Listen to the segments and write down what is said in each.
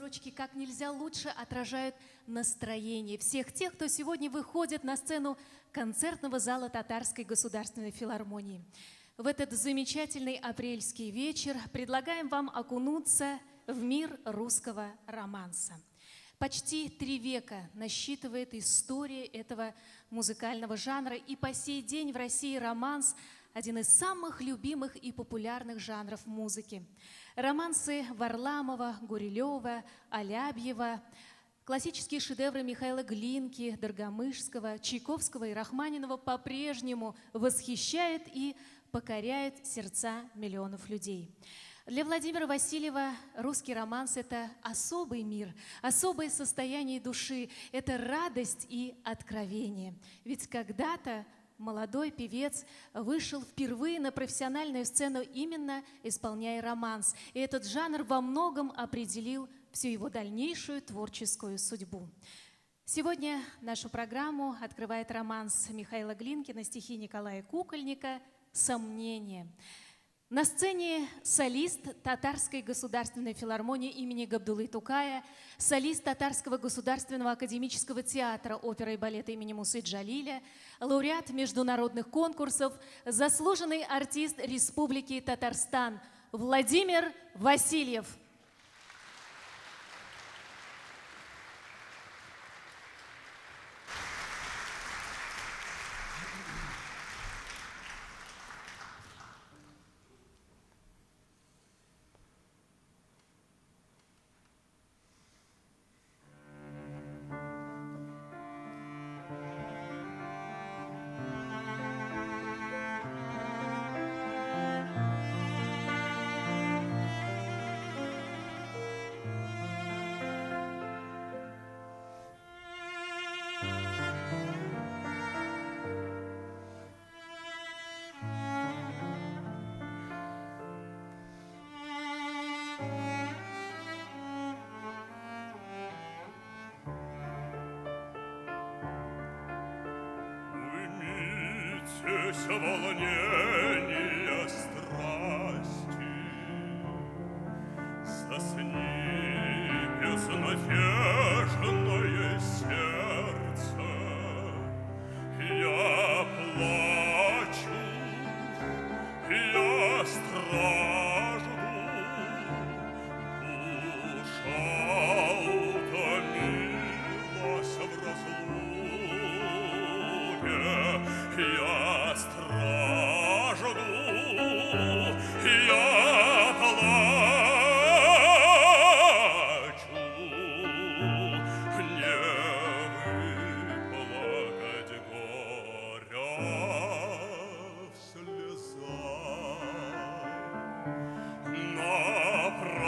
строчки как нельзя лучше отражают настроение всех тех, кто сегодня выходит на сцену концертного зала Татарской государственной филармонии. В этот замечательный апрельский вечер предлагаем вам окунуться в мир русского романса. Почти 3 века насчитывает история этого музыкального жанра, и по сей день в России романс – один из самых любимых и популярных жанров музыки. Романсы Варламова, Гурилева, Алябьева, классические шедевры Михаила Глинки, Доргомышского, Чайковского и Рахманинова по-прежнему восхищают и покоряют сердца миллионов людей. Для Владимира Васильева русский романс – это особый мир, особое состояние души, это радость и откровение. Ведь когда-то молодой певец вышел впервые на профессиональную сцену, именно исполняя романс. И этот жанр во многом определил всю его дальнейшую творческую судьбу. Сегодня нашу программу открывает романс Михаила Глинки на стихи Николая Кукольника «Сомнение». На сцене солист Татарской государственной филармонии имени Габдуллы Тукая, солист Татарского государственного академического театра оперы и балета имени Мусы Джалиля, лауреат международных конкурсов, заслуженный артист Республики Татарстан Владимир Васильев. Волнения страсти, сосни безнадежное сердце. Я плачу, я стражду, душа утомилась в разлуке. Я стражду, я плачу, не выплакать горя в слезах. Напрасно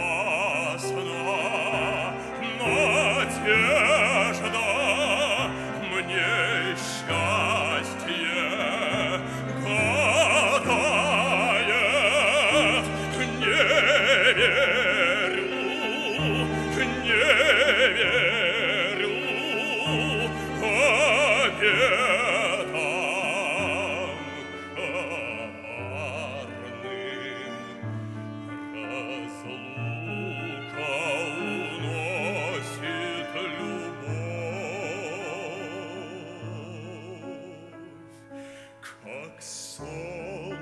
надежда мне счастье гадает. Не верю обетам коварным. Разлука уносит любовь, как сон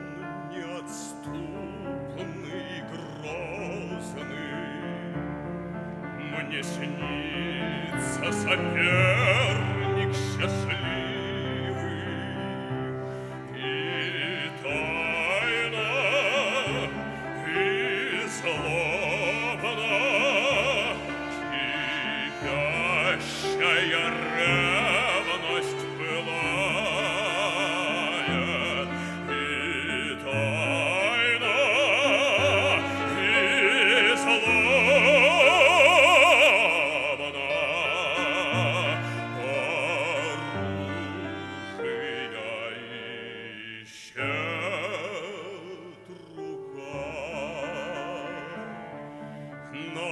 неотступный, грозный. Мне снится соперник счастливый, и тайно, и злобно кипящая ревность пылает, и тайно, и злобно оружия ищет рука. Но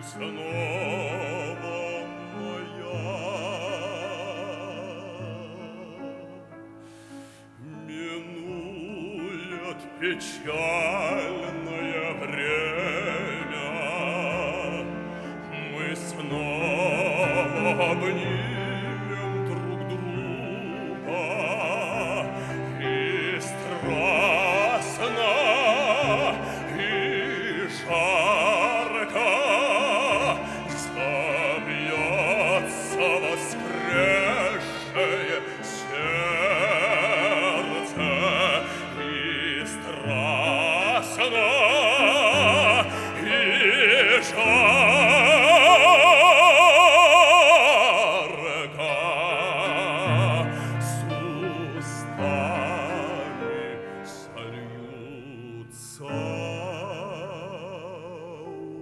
снова моя. Минует печальное время, мы снова обнимем друг друга и страстно, и жарко забьется воскресшее сердце, и страстно, и жарко с устами сольются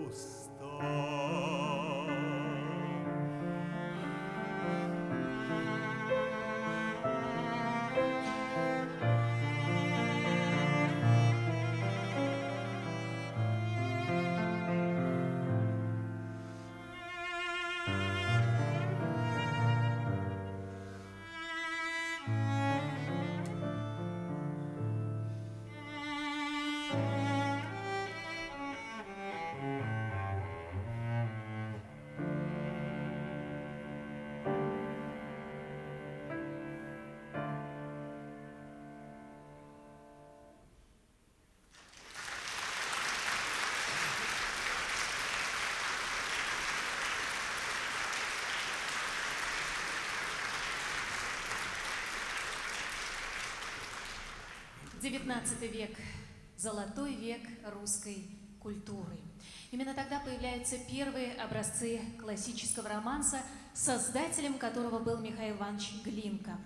уста. XIX век – золотой век русской культуры. Именно тогда появляются первые образцы классического романса, создателем которого был Михаил Иванович Глинка.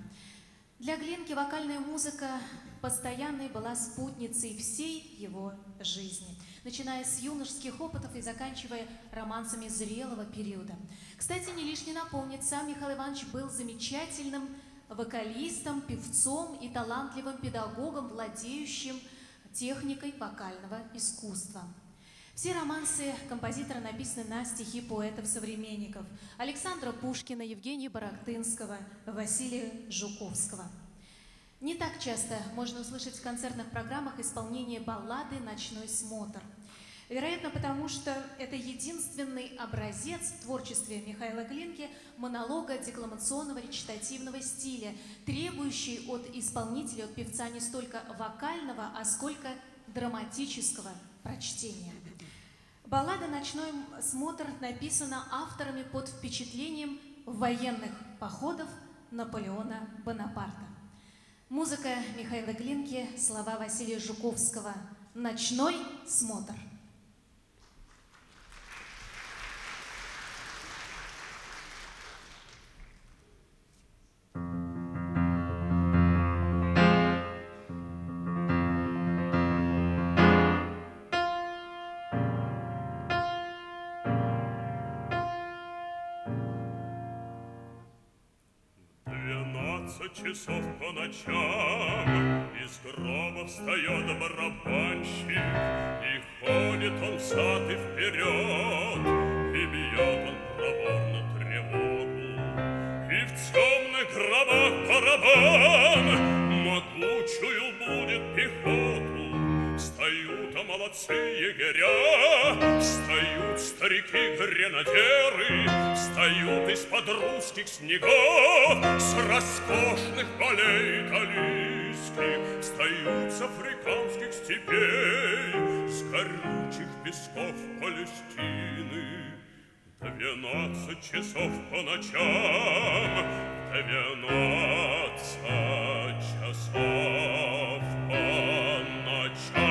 Для Глинки вокальная музыка постоянной была спутницей всей его жизни, начиная с юношеских опытов и заканчивая романсами зрелого периода. Кстати, не лишне напомнить, сам Михаил Иванович был замечательным вокалистом, певцом и талантливым педагогом, владеющим техникой вокального искусства. Все романсы композитора написаны на стихи поэтов-современников Александра Пушкина, Евгения Барахтынского, Василия Жуковского. Не так часто можно услышать в концертных программах исполнение баллады «Ночной смотр». Вероятно, потому что это единственный образец в творчестве Михаила Глинки монолога декламационного речитативного стиля, требующий от исполнителя, от певца не столько вокального, а сколько драматического прочтения. Баллада «Ночной смотр» написана авторами под впечатлением военных походов Наполеона Бонапарта. Музыка Михаила Глинки, слова Василия Жуковского. «Ночной смотр». Часов по ночам из гроба встает барабанщик, и ходит он взад и вперед, и бьет он проворно тревогу. И в темных гробах барабан могучую будет пехоту. Встают, а молодцы егеря, встают старики-гренадеры, встают из-под русских снегов, с роскошных полей италийских, встают с африканских степей, с горючих песков Палестины. 12 часов по ночам, 12 часов по ночам.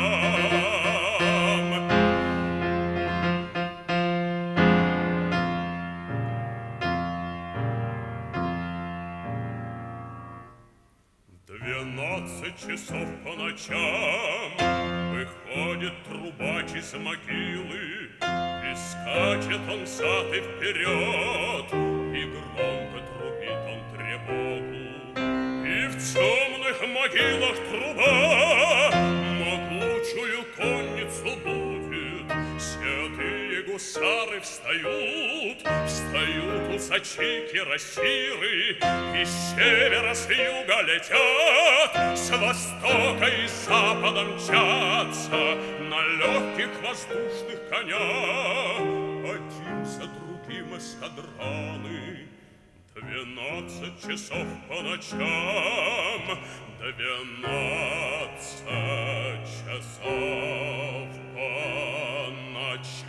12 часов по ночам выходит трубач из могилы, и скачет он взад и вперед, и громко трубит он тревогу. И в темных могилах труба могучую конницу будет, святые гусары стороны встают, встают усачи, кирасиры, и с севера, с юга летят, с востока и запада мчатся на легких воздушных конях. Один за другим эскадроны, 12 часов по ночам, 12 часов по ночам.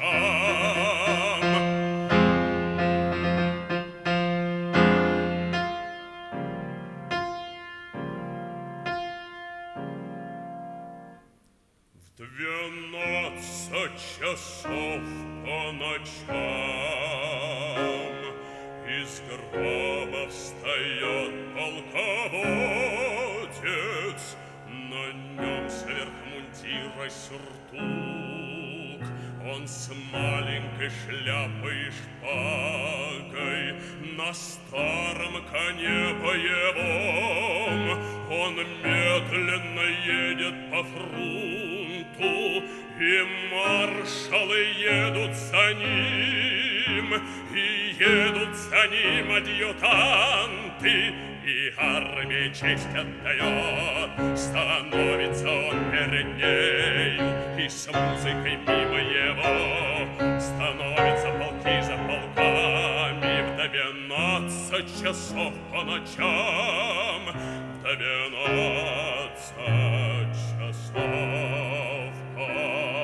В 12 часов по ночам из гроба встает полководец, на нем сверх мундира сюртук, он с маленькой шляпой и шпагой, на старом коне боевом, он медленно едет по фронту, и маршалы едут за ним, и едут за ним адъютанты, и армия честь отдает. Становится он перед нею, и с музыкой мимо его становятся полки за полками. В 12 часов по ночам, в 12 часов по ночам.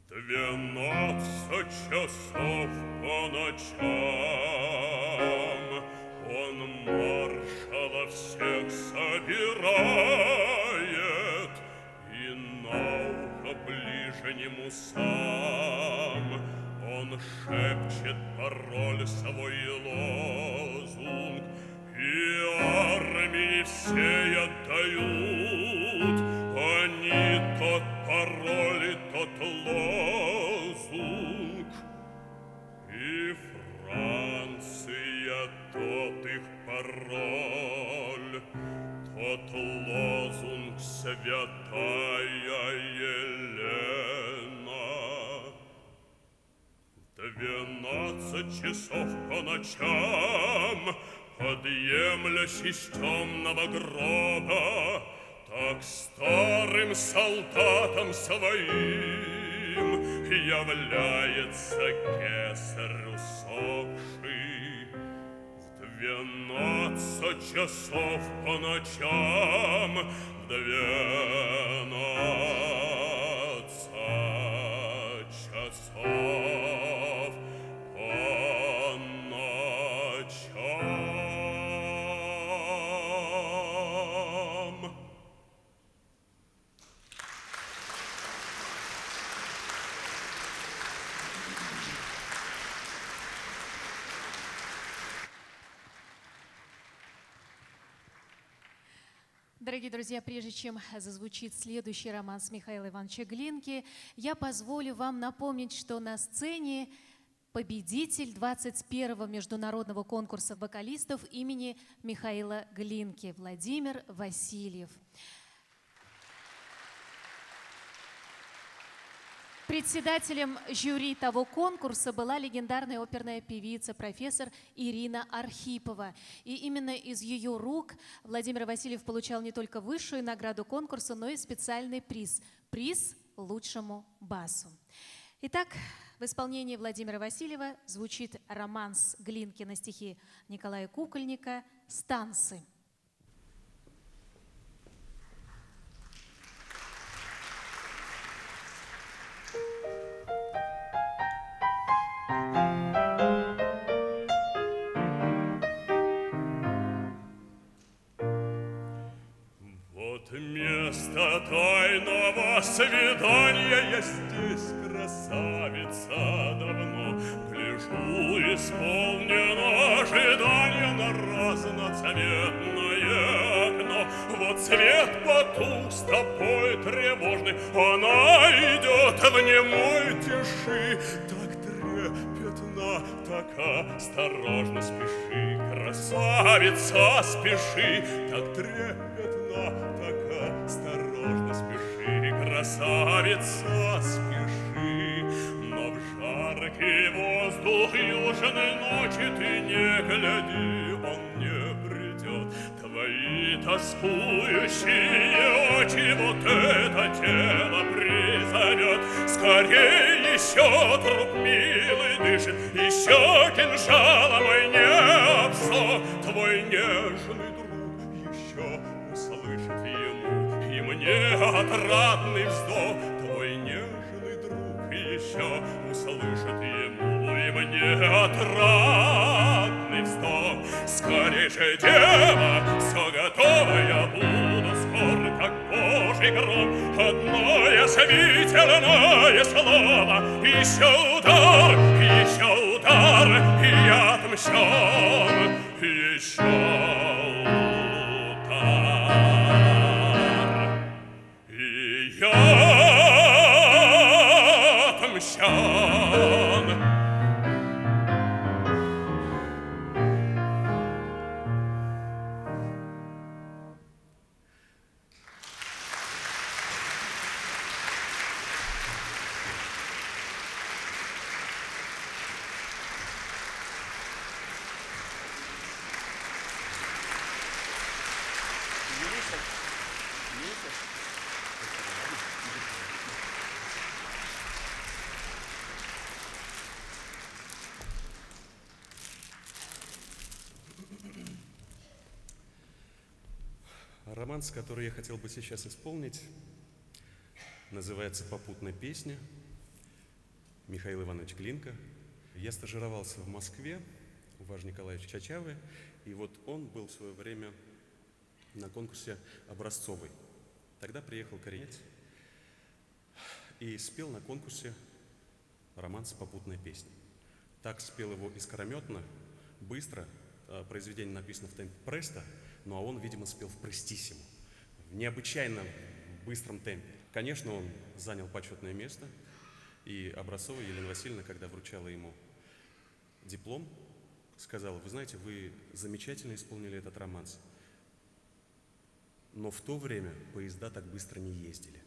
В 12 часов по ночам он маршалов всех собирает и на ухо ближнему сам он шепчет пароль свой и лозунг, и армии всей отдают они тот пароль и тот лозунг, и Франция тот их пароль, тот лозунг святая Елена. 12 часов по ночам, подъемлясь из темного гроба, так старым солдатам своим является кесарь усопший. В 12 часов по ночам, в 12 часов по ночам. Дорогие друзья, прежде чем зазвучит следующий романс Михаила Ивановича Глинки, я позволю вам напомнить, что на сцене победитель 21-го международного конкурса вокалистов имени Михаила Глинки Владимир Васильев. Председателем жюри того конкурса была легендарная оперная певица, профессор Ирина Архипова. И именно из ее рук Владимир Васильев получал не только высшую награду конкурса, но и специальный приз – приз лучшему басу. Итак, в исполнении Владимира Васильева звучит романс Глинки на стихи Николая Кукольника «Станцы». Вот место тайного свидания, я здесь, красавица, давно гляжу, исполнено ожидание на разноцветное окно. Вот свет потух с тобой тревожный, она идет в немой тиши, так трепетно трепетно, так осторожно спеши, красавица, спеши, так трепетно, так осторожно спеши, красавица, спеши. Но в жаркий воздух южной ночи ты не гляди, он не придет. Твои тоскующие очи вот это тело призовет. Скорей еще, друг милый, дышит, еще кинжалом мой не обсох. Твой нежный друг еще услышит ему и мне отрадный вздох. Твой нежный друг еще услышит ему и мне отрадный вздох. Скорей же, дева, все готово, я буду скоро, как Божий гром. Одно язвительное слово, еще удар, и я отмщен, еще удар, и я отмщен. Романс, который я хотел бы сейчас исполнить, называется «Попутная песня». Михаил Иванович Глинка. Я стажировался в Москве у Важи Николаевича Чачавы, и вот он был в свое время на конкурсе образцовый. Тогда приехал коренец и спел на конкурсе романс «Попутная песня». Так спел его искрометно, быстро. Произведение написано в темпе престо, ну а он, видимо, спел в престиссимо, в необычайно быстром темпе. Конечно, он занял почетное место, и Образцова Елена Васильевна, когда вручала ему диплом, сказала: вы знаете, вы замечательно исполнили этот романс, но в то время поезда так быстро не ездили.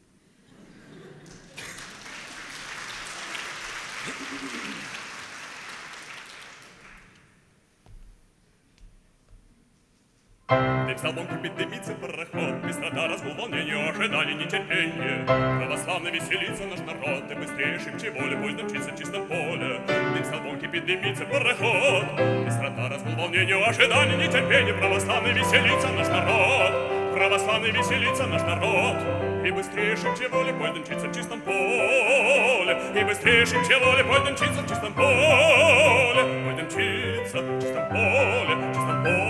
Дым столбом кипит, дымится пароход, быстрота, разгул, волнение, ожидание, нетерпение. Православно веселится наш народ, и быстрее шибче воля, поезд мчится в чистом поле. Дым столбом кипит, дымится пароход, быстрота, разгул, волнение, ожидание, нетерпение. Православно веселится наш народ, православно веселится наш народ. И быстрее шибче воля, поезд мчится в чистом поле. И быстрее шибче воля, поезд мчится в чистом поле. Поезд мчится в чистом поле, в чистом поле.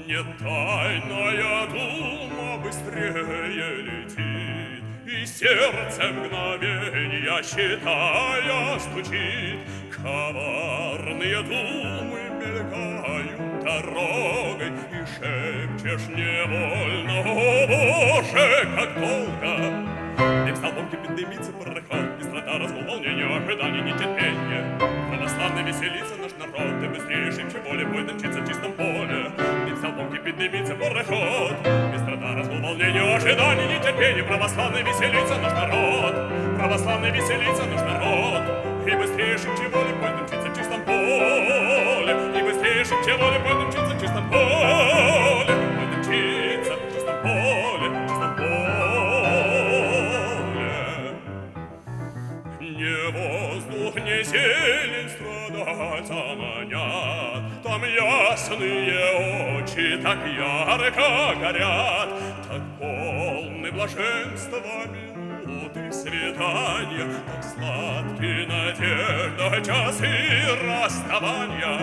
Не тайная дума быстрее летит, и сердце мгновенья считая стучит. Коварные думы мелькают дорогой, и шепчешь невольно: о Боже, как долго! Дым столбом кипит, дымится пароход, быстрота, разгул, волнение, ожидание, нетерпение. Православно веселится наш народ, и быстрее шибче воля, поезд мчится в чистом поле. Дым столбом кипит, дымится пароход, быстрота, разгул, волнение, ожидание, нетерпение. Православно веселится наш народ, православно веселится наш народ. И быстрее шибче воля, поезд мчится в чистом поле. И быстрее шибче воля, поезд мчится в чистом поле. Поезд мчится в чистом поле, в чистом поле. Не воздух, не зелень страдальца манят, там ясные очи так ярко горят, так полны блаженства минуты свидания, так сладки надежда часы расставания.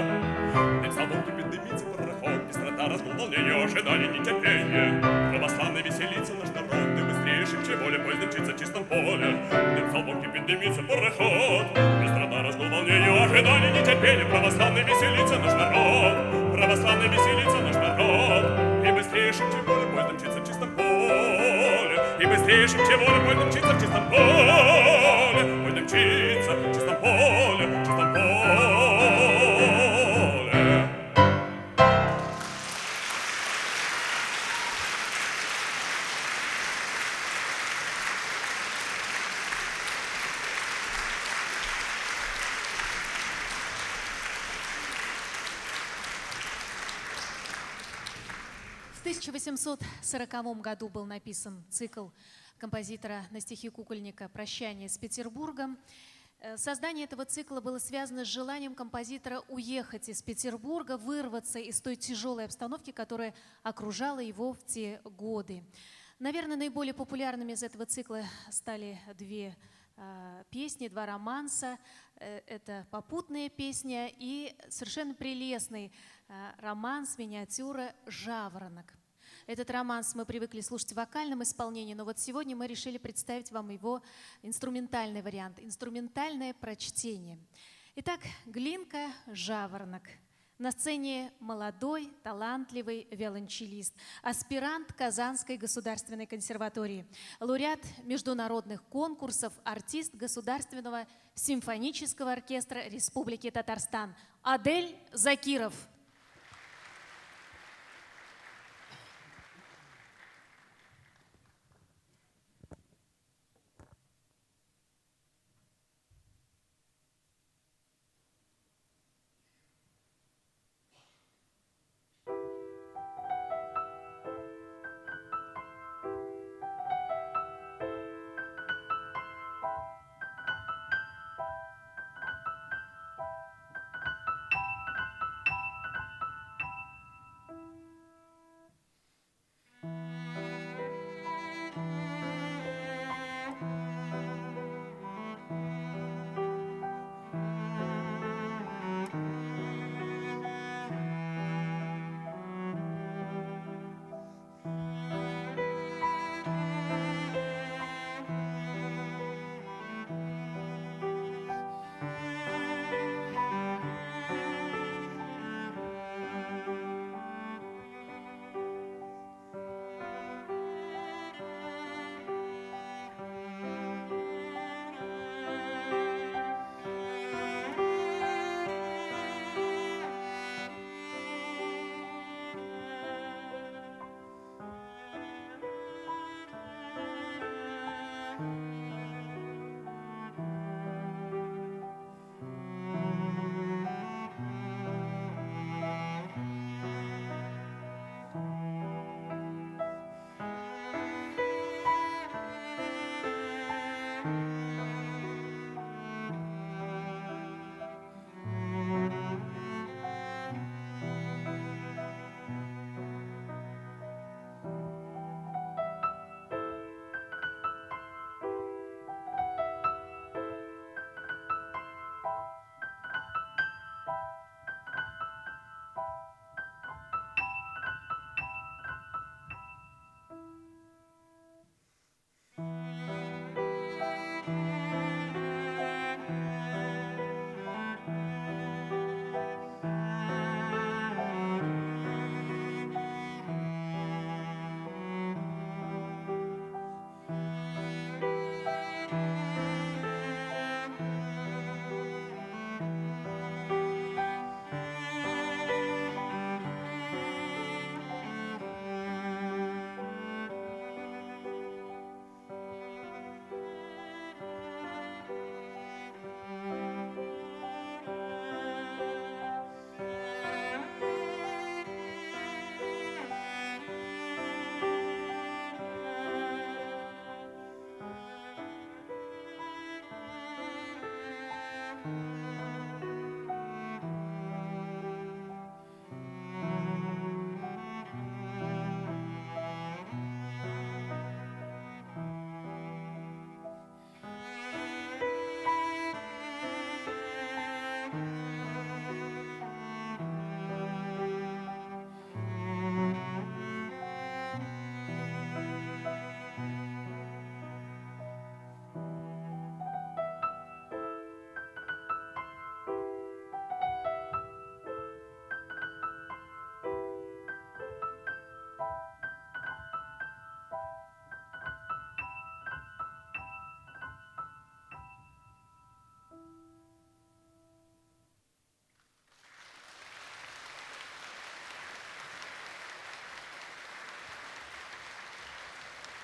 Дым столбом кипит, дымится пароход, быстрота, разгул, волнение, ожидание, нетерпение. Православно веселится наш народ, и быстрее шибче воля, поезд мчится в чистом поле. Дым столбом кипит, дымится пароход, быстрота, разгул, волнение, ожидание, нетерпение. Православно веселится наш народ, православно веселится наш народ. И быстрее шибче воля, поезд мчится в чистом поле. И быстрее шибче воля, поезд мчится в чистом поле. 1840 году был написан цикл композитора на стихи Кукольника «Прощание с Петербургом». Создание этого цикла было связано с желанием композитора уехать из Петербурга, вырваться из той тяжелой обстановки, которая окружала его в те годы. Наверное, наиболее популярными из этого цикла стали две песни, два романса. Это «Попутная песня» и совершенно прелестный романс, миниатюра «Жаворонок». Этот романс мы привыкли слушать в вокальном исполнении, но вот сегодня мы решили представить вам его инструментальный вариант, инструментальное прочтение. Итак, Глинка «Жаворонок». На сцене молодой, талантливый виолончелист, аспирант Казанской государственной консерватории, лауреат международных конкурсов, артист Государственного симфонического оркестра Республики Татарстан Адель Закиров.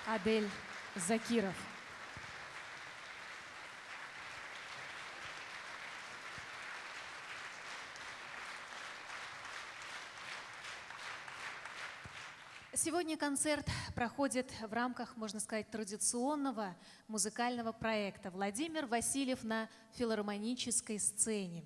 Адель Закиров. Сегодня концерт проходит в рамках, можно сказать, традиционного музыкального проекта «Владимир Васильев на филармонической сцене».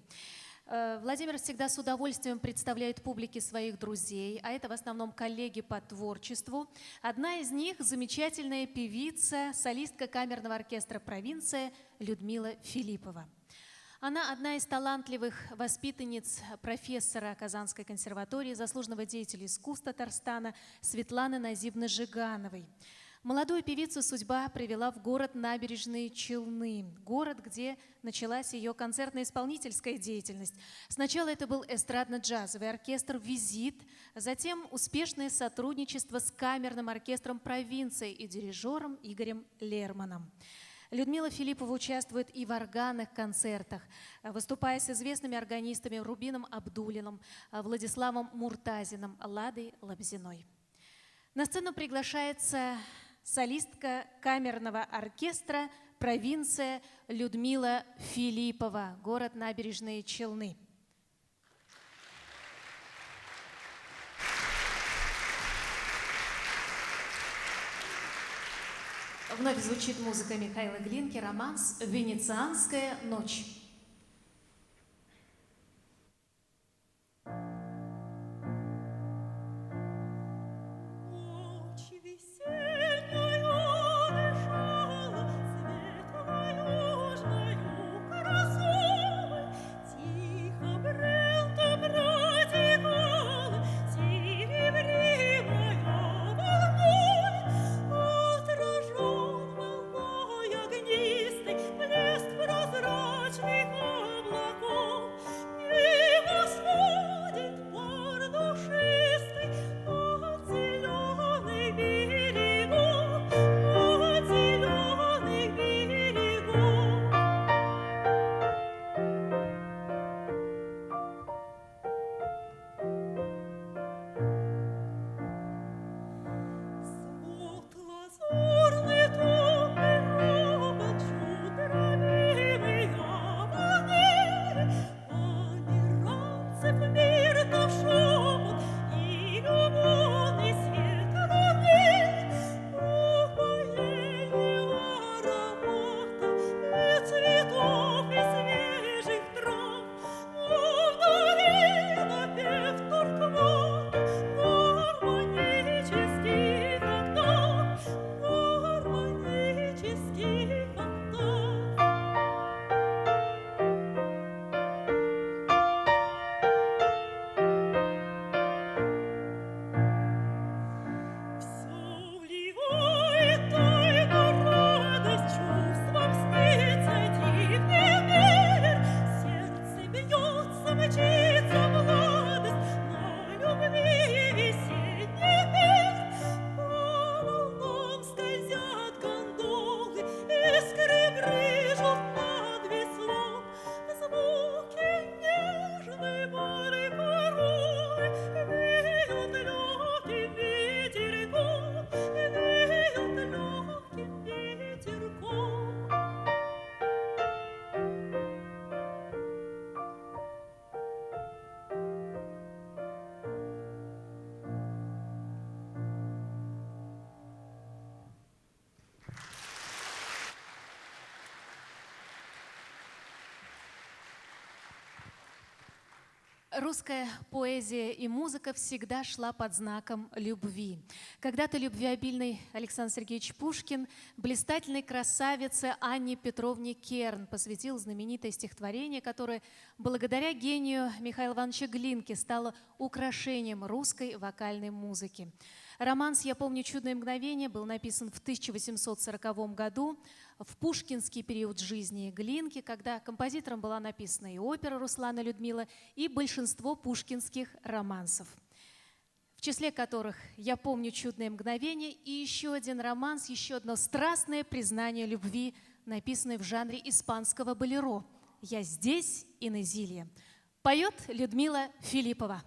Владимир всегда с удовольствием представляет публике своих друзей, а это в основном коллеги по творчеству. Одна из них – замечательная певица, солистка камерного оркестра «Провинция» Людмила Филиппова. Она одна из талантливых воспитанниц профессора Казанской консерватории, заслуженного деятеля искусств Татарстана Светланы Назибны Жигановой. Молодую певицу судьба привела в город Набережные Челны, город, где началась ее концертно-исполнительская деятельность. Сначала это был эстрадно-джазовый оркестр «Визит», затем успешное сотрудничество с камерным оркестром «Провинция» и дирижером Игорем Лерманом. Людмила Филиппова участвует и в органных концертах, выступая с известными органистами Рубином Абдулиным, Владиславом Муртазиным, Ладой Лобзиной. На сцену приглашается солистка камерного оркестра «Провинция» Людмила Филиппова, город Набережные Челны. Вновь звучит музыка Михаила Глинки, романс «Венецианская ночь». Русская поэзия и музыка всегда шла под знаком любви. Когда-то любвеобильный Александр Сергеевич Пушкин блистательной красавице Анне Петровне Керн посвятил знаменитое стихотворение, которое благодаря гению Михаила Ивановича Глинки стало украшением русской вокальной музыки. Романс «Я помню чудное мгновение» был написан в 1840 году, в пушкинский период жизни Глинки, когда композитором была написана и опера Руслана Людмила, и большинство пушкинских романсов, в числе которых «Я помню чудное мгновение» и еще один романс, еще одно страстное признание любви, написанное в жанре испанского болеро «Я здесь, Инезилья». Поет Людмила Филиппова.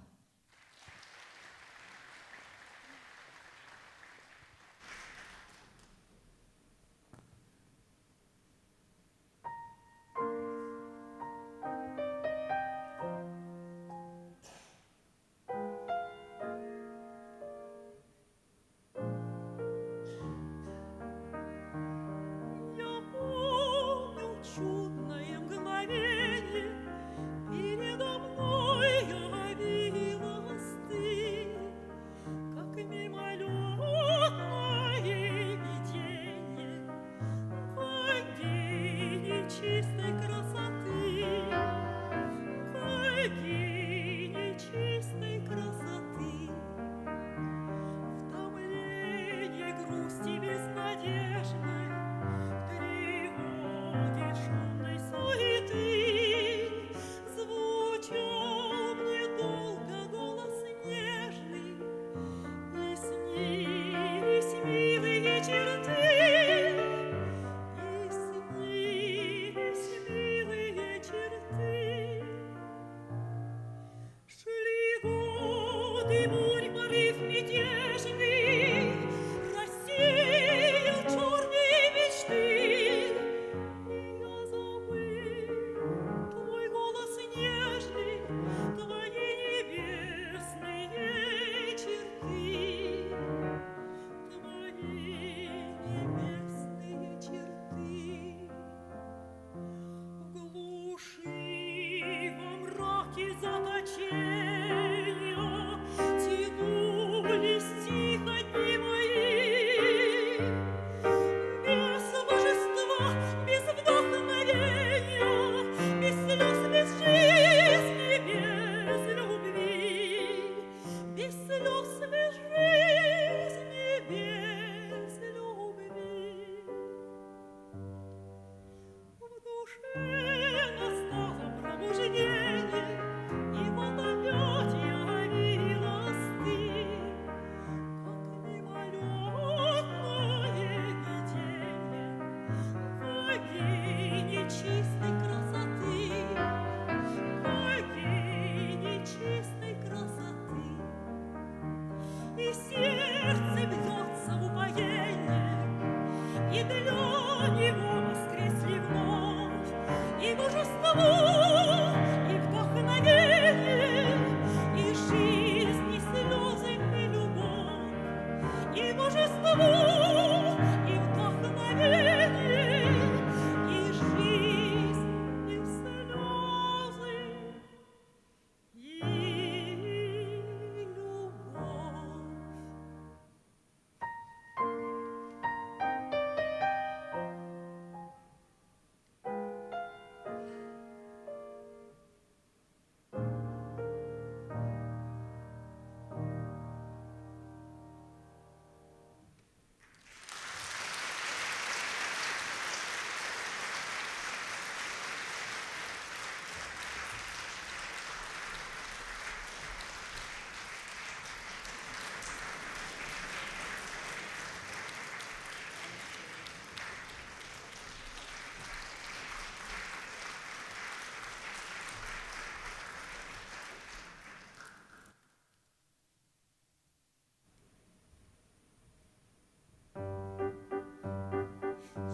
ты бурь порыв мятежный рассеял черные мечты. И я забыл твой голос нежный, твои небесные черты, твои небесные черты. В глуши, во мраке заточения тянулись тихо дни мои. Без божества, без вдохновения, без слез, без жизни, без любви. Без слез, без жизни, без любви. В душе настало пробуждение, и вот опять явилась ты, как мимолетное видение богини чистой красоты, богини чистой красоты. И сердце бьется в упоении, и для него воскресли вновь и божество, и вдохновение, и жизнь, и слезы, и любовь, и божество, и вдохновение, и жизнь, и слезы, и любовь.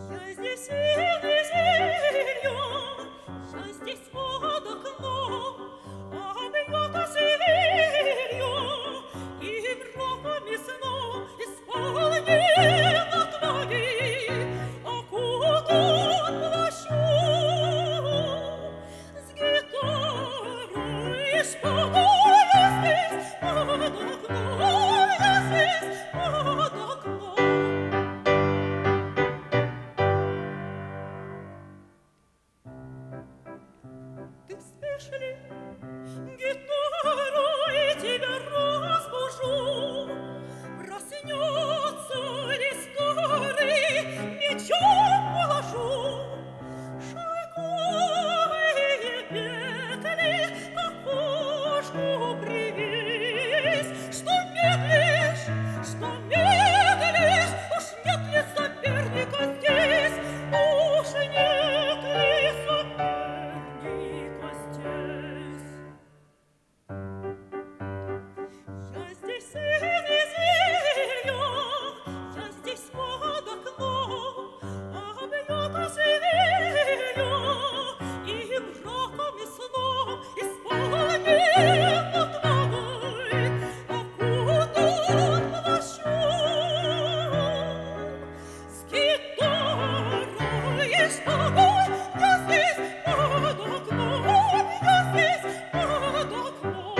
Я здесь везенье, я здесь под окном, объята зверью и мраками сном исполнена твои, окутан плащом. С гитарой и шпагой я здесь под окном, я здесь под окном. Ты спишь ли, гитару, и тебя разбужу? Проснется ли старый, мечом положу? Шелковые петли к окошку привесь. Что медлишь, уж нет ли соперника здесь? Уж нет ли соперника здесь? Я здесь сын и зверь, я здесь под окном, объята зверью и мраком и сном исполнена твой, окутан плащом. С гитарой и шпагой я здесь под окном, я здесь под окном.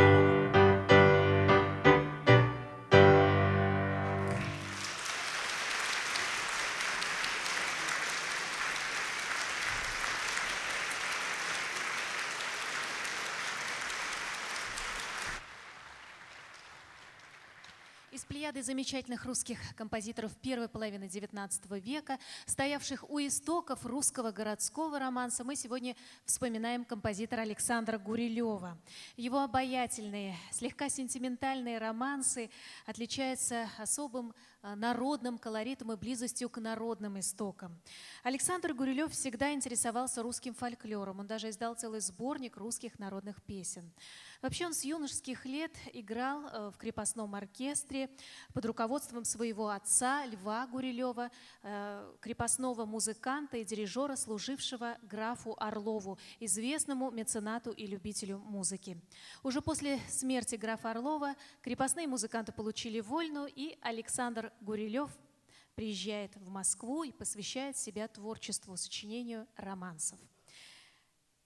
Из плеяды замечательных русских композиторов первой половины XIX века, стоявших у истоков русского городского романса, мы сегодня вспоминаем композитора Александра Гурилева. Его обаятельные, слегка сентиментальные романсы отличаются особым народным колоритом и близостью к народным истокам. Александр Гурилев всегда интересовался русским фольклором. Он даже издал целый сборник русских народных песен. Вообще он с юношеских лет играл в крепостном оркестре под руководством своего отца Льва Гурилева, крепостного музыканта и дирижера, служившего графу Орлову, известному меценату и любителю музыки. Уже после смерти графа Орлова крепостные музыканты получили вольну, и Александр Гурилев приезжает в Москву и посвящает себя творчеству, сочинению романсов.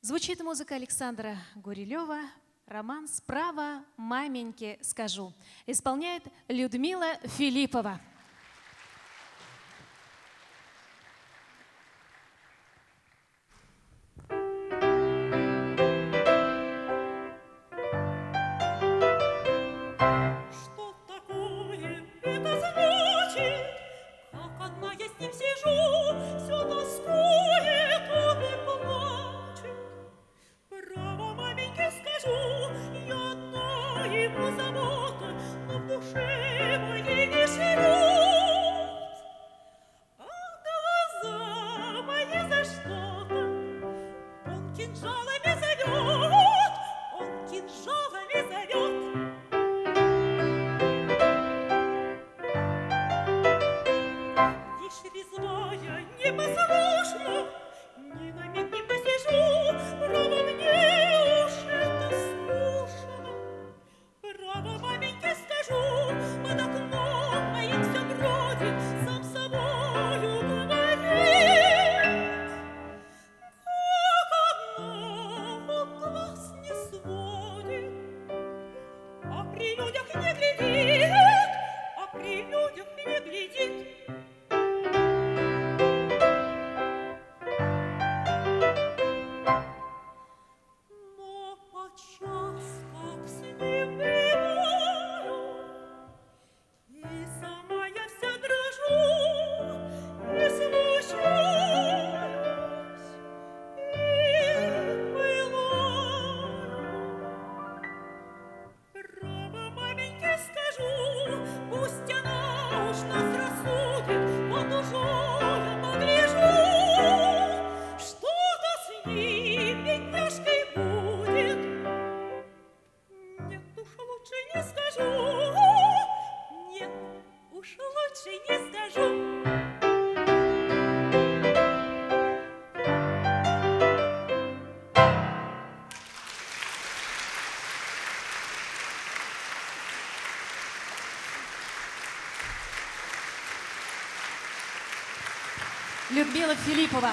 Звучит музыка Александра Гурилева. Романс «Право маменьке скажу». Исполняет Людмила Филиппова. Что такое это значит? Как одна я с ним сижу, все тоскует, он и плачет. Право маменьке скажу, я одна ему забота, но в душе моей не живет. А глаза мои за что-то он кинжалами зовет, он кинжалами зовет. Вишь резвая, непослушна, ни на миг не посижу, право мне уж это скучно. Право маменьке скажу, под окном моим все бродит, сам с собою говорит. Как одна он глаз не сводит, а при людях не глядит, а при людях не глядит. Но подчас, как с ним бываю, и сама я вся дрожу, и смущаюсь, и пылаю. Право маменьке скажу, пусть она уж нас рассудит, вот уж я погляжу, что-то с ним, бедняжкой, будет. Нет уж, лучше не скажу, нет уж, лучше не скажу. Людмила Филиппова.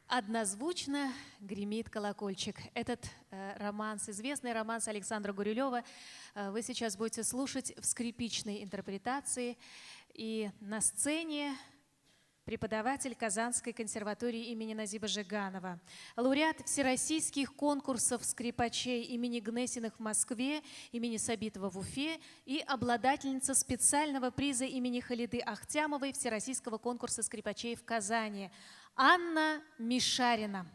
Однозвучно гремит колокольчик. Этот романс, известный романс Александра Гурилева, вы сейчас будете слушать в скрипичной интерпретации. И на сцене преподаватель Казанской консерватории имени Назиба Жиганова, лауреат всероссийских конкурсов скрипачей имени Гнесиных в Москве, имени Сабитова в Уфе и обладательница специального приза имени Халиды Ахтямовой Всероссийского конкурса скрипачей в Казани Анна Мишарина.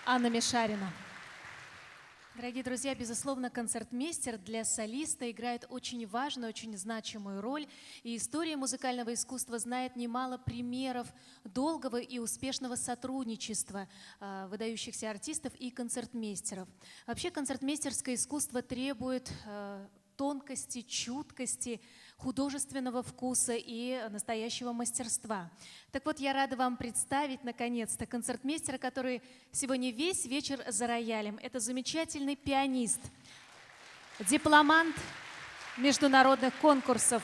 Анна Мишарина. Дорогие друзья, безусловно, концертмейстер для солиста играет очень важную, очень значимую роль. И история музыкального искусства знает немало примеров долгого и успешного сотрудничества выдающихся артистов и концертмейстеров. Вообще концертмейстерское искусство требует тонкости, чуткости, художественного вкуса и настоящего мастерства. Так вот, я рада вам представить, наконец-то, концертмейстера, который сегодня весь вечер за роялем. Это замечательный пианист, дипломант международных конкурсов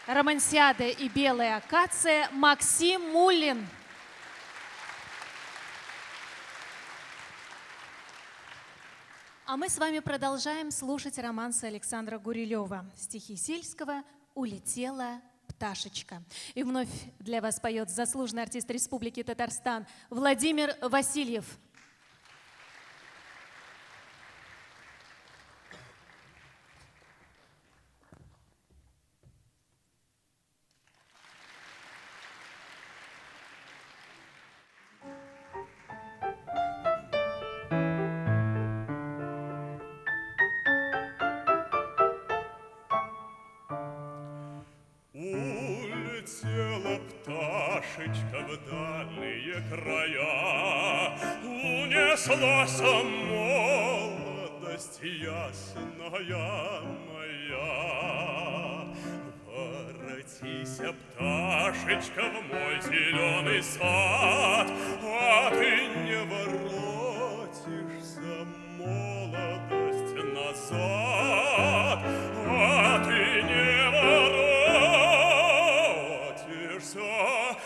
«Романсиада» и «Белая акация» Максим Муллин. А мы с вами продолжаем слушать романсы Александра Гурилева. Стихи Сельского «Улетела пташечка». И вновь для вас поет заслуженный артист Республики Татарстан Владимир Васильев. Улетела пташечка в дальние края, унеслась молодость ясная моя. Воротись, пташечка, в мой зеленый сад, а ты не воротишься, молодость, назад, а ты не воротишься,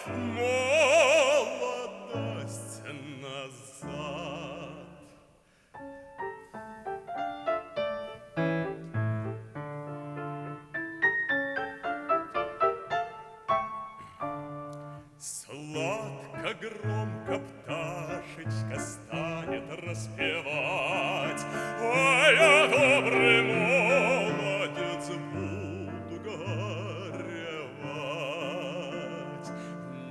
молодость, назад. Сладко, громко пташечка станет распевать, а я, добрый молодец, буду горевать.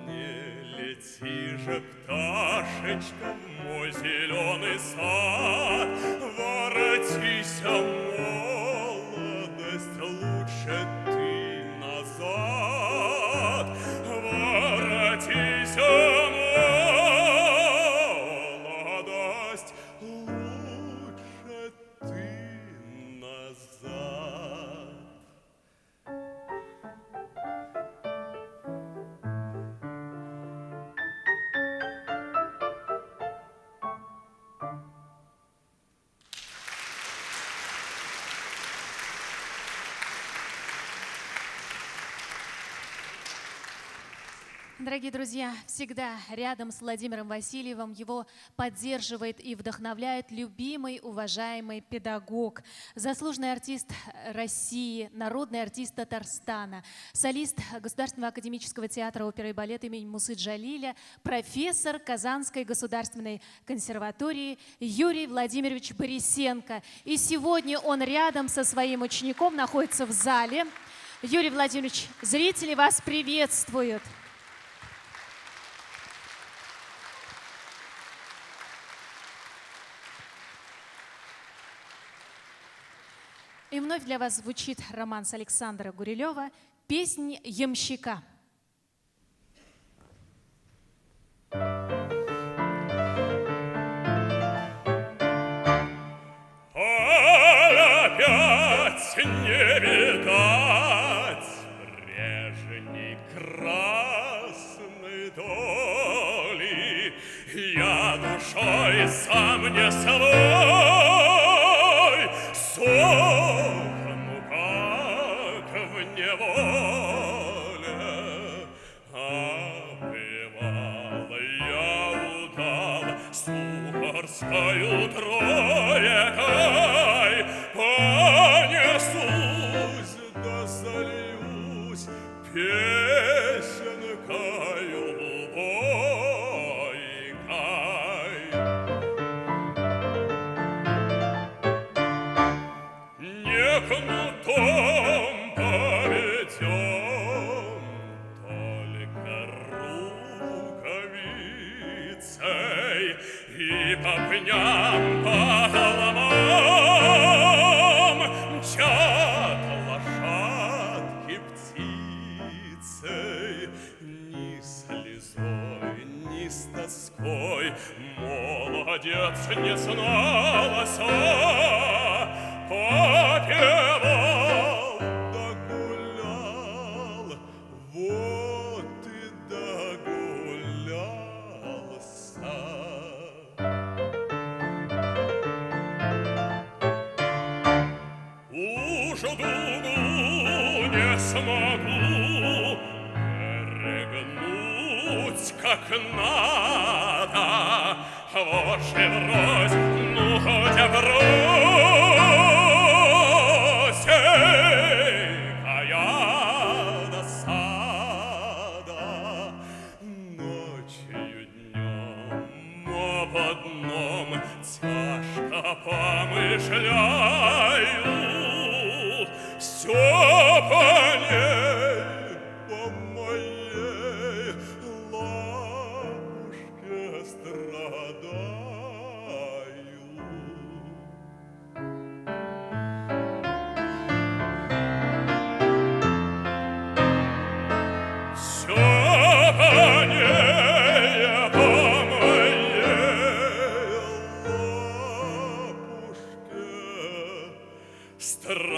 Не лети же, пташечка, в мой зеленый сад, воротись, молодость, лучше ты назад. Воротись, молодость, лучше ты назад. Дорогие друзья, всегда рядом с Владимиром Васильевым его поддерживает и вдохновляет любимый, уважаемый педагог, заслуженный артист России, народный артист Татарстана, солист Государственного академического театра оперы и балета имени Мусы Джалиля, профессор Казанской государственной консерватории Юрий Владимирович Борисенко. И сегодня он рядом со своим учеником находится в зале. Юрий Владимирович, зрители вас приветствуют. И вновь для вас звучит романс Александра Гурилева «Песнь ямщика». Опять не видать прежней красной доли, я душой сам не свой, сохну, как в неволе. Обивал я удал сухарскою троекой, понесусь да зальюсь песенкою бойкой. Не кнутом поведем, только рукавицей, и топням по холмам мчат лошадки птицей, ни слезой, ни с тоской молодец не снялся, попевал да гулял, вот и догулялся. Уж дугу не смогу перегнуть как надо, воши врозь, ну хоть брось, какая досада. Ночью днем об одном тяжко помышляю, все по ней, по моей лапушке страдаю. Все по ней, по моей лапушке страдаю.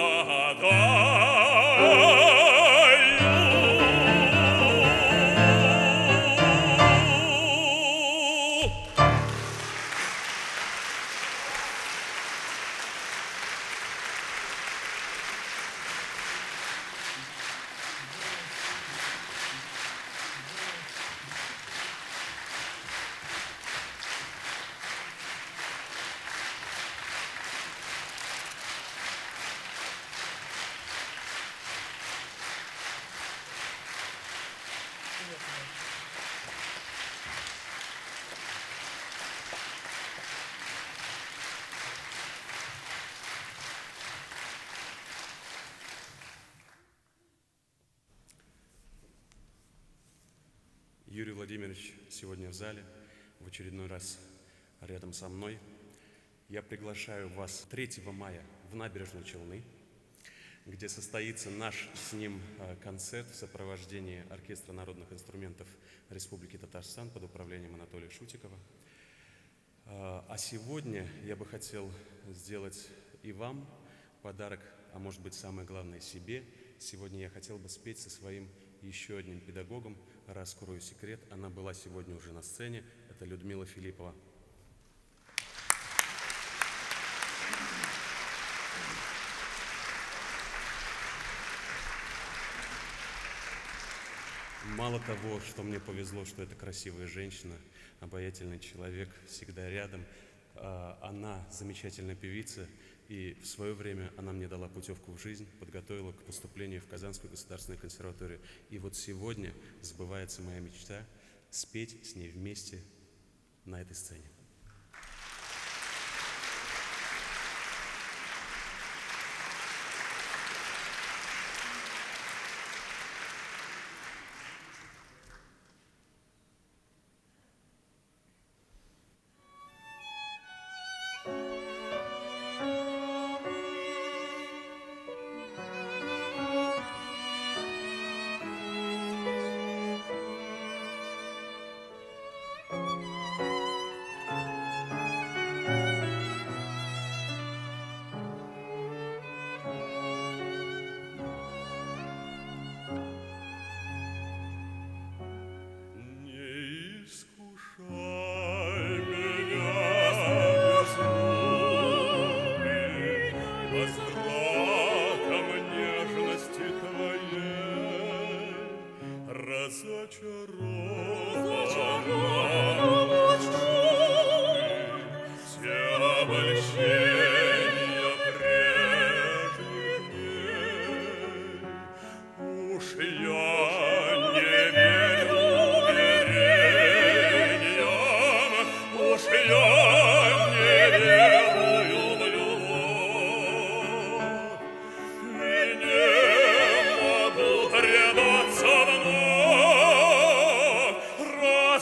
Юрий Владимирович сегодня в зале, в очередной раз рядом со мной. Я приглашаю вас 3 мая в Набережные Челны, где состоится наш с ним концерт в сопровождении Оркестра народных инструментов Республики Татарстан под управлением Анатолия Шутикова. А сегодня я бы хотел сделать и вам подарок, а может быть самое главное себе. Сегодня я хотел бы спеть со своим еще одним педагогом, раскрою секрет, она была сегодня уже на сцене, это Людмила Филиппова. Мало того, что мне повезло, что это красивая женщина, обаятельный человек, всегда рядом, она замечательная певица, и в свое время она мне дала путевку в жизнь, подготовила к поступлению в Казанскую государственную консерваторию. И вот сегодня сбывается моя мечта спеть с ней вместе на этой сцене.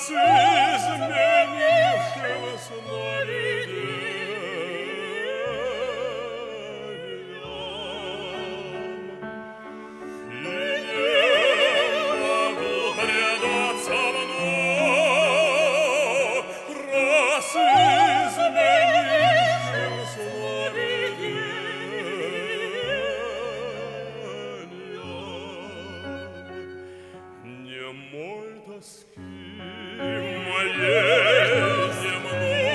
раз изменившим сновидениям. И не могу предаться вновь, раз изменившим сновидениям. Немой тоски моей земной,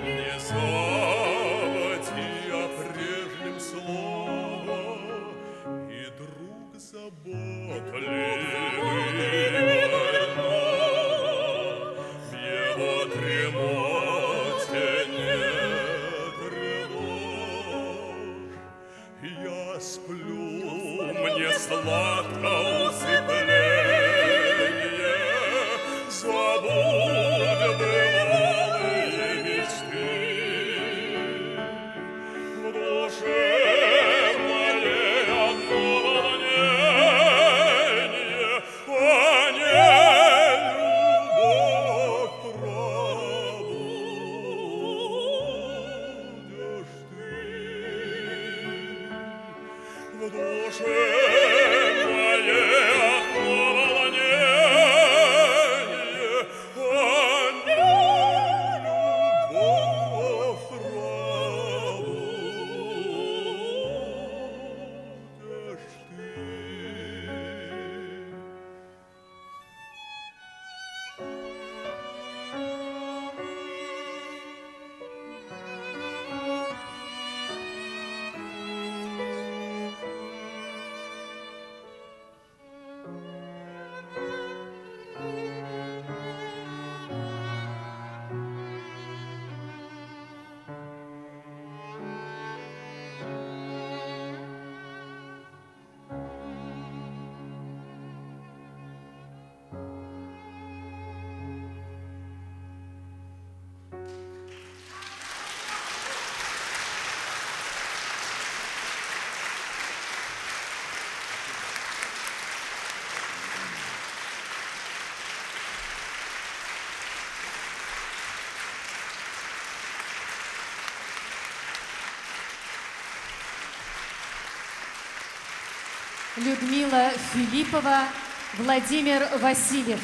не забыти о прежнем слово, и друг заботливый в его дремоте нет тревог. Я сплю, мне сладко усыпление, забудь бывалые мечты. В душе моей одно волнение, а не любовь пробудешь ты. В душе моей одно волнение, а не любовь пробудешь ты. Людмила Филиппова, Владимир Васильев.